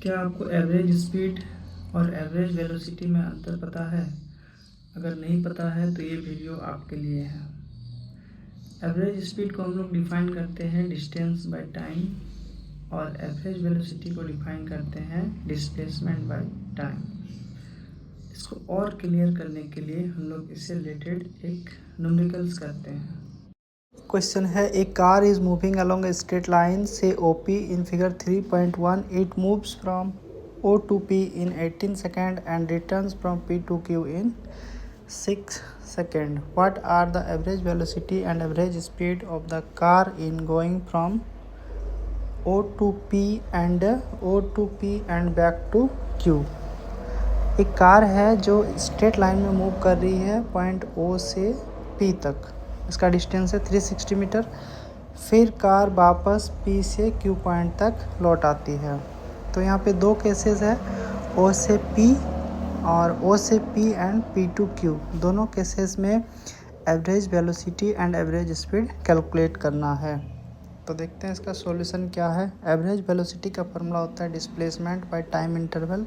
क्या आपको average speed और एवरेज वेलोसिटी में अंतर पता है? अगर नहीं पता है तो ये वीडियो आपके लिए है। एवरेज स्पीड को हम लोग डिफाइन करते हैं डिस्टेंस बाय टाइम और एवरेज वेलोसिटी को डिफाइन करते हैं डिस्प्लेसमेंट बाय टाइम। इसको और क्लियर करने के लिए हम लोग इससे रिलेटेड एक न्यूमेरिकल्स करते हैं। क्वेश्चन है, a car is moving along a straight line से OP in figure 3.1. It moves from O to P in 18 seconds and returns from P to Q in 6 seconds. What are the average velocity and average speed of the car in going from O to P and back to Q? एक car है जो straight line में move कर रही है point O से P तक। इसका डिस्टेंस है 360 मीटर। फिर कार वापस P से Q पॉइंट तक लौट आती है। तो यहाँ पे दो केसेस है, O से P और O से P and P to Q। दोनों केसेस में average velocity and average speed calculate करना है। तो देखते हैं इसका सॉल्यूशन क्या है। एवरेज वेलोसिटी का फॉर्मूला होता है डिस्प्लेसमेंट बाय टाइम इंटरवल,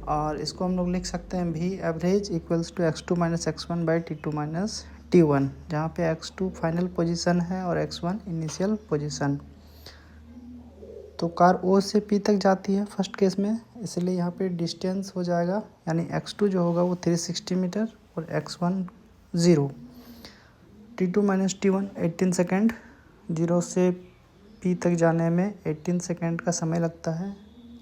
और इसको हम लोग लिख सकते हैं V average equals to x2 minus x1 by T2 minus T1, जहाँ पे x2 फाइनल पोजीशन है और x1 इनिशियल पोजीशन। तो कार O से P तक जाती है फर्स्ट केस में, इसलिए यहाँ पे डिस्टेंस हो जाएगा, यानी x2 जो होगा वो 360 मीटर और x1 0। T2 minus T1 18 second, 0 से P तक जाने में 18 सेकेंड का समय लगता है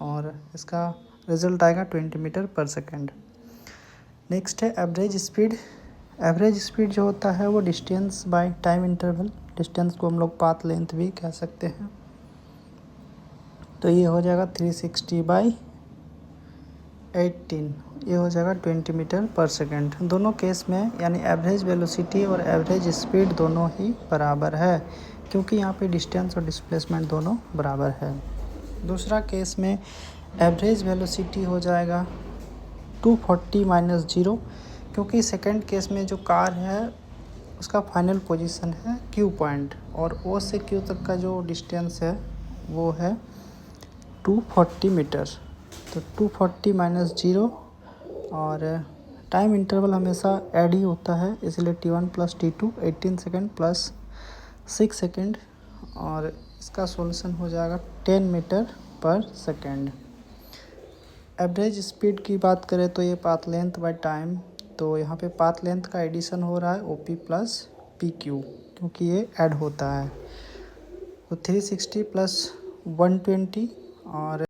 और इसका रिजल्ट आएगा 20 मीटर पर सेकेंड। नेक्स्ट है एवरेज स्पीड। एवरेज स्पीड जो होता है वो distance by time interval, distance को हम लोग पाथ लेंथ भी कह सकते हैं। तो ये हो जाएगा 360 बाई 18, ये हो जाएगा 20 मीटर पर सेकेंड। दोनों केस में यानी एवरेज वेलोसिटी और एवरेज स्पीड दोनों ही बराबर है, क्योंकि यहाँ पे डिस्टेंस और डिस्प्लेसमेंट दोनों बराबर है। दूसरा केस में एवरेज वेलोसिटी हो जाएगा 240 माइनस 0, क्योंकि सेकंड केस में जो कार है उसका फाइनल पोजीशन है Q पॉइंट और O से Q तक का जो डिस्टेंस है वो है 240 मीटर। तो 240 माइनस 0, और टाइम इंटरवल हमेशा ऐड ही होता है, इसलिए T1 plus T2 18 second plus 6 second, और इसका सॉल्यूशन हो जाएगा 10 मीटर पर सेकेंड। एवरेज स्पीड की बात करें तो ये पाथ लेंथ बाय टाइम, तो यहाँ पे पाथ लेंथ का एडिशन हो रहा है OP प्लस PQ, क्योंकि ये ऐड होता है। तो 360 प्लस 120 और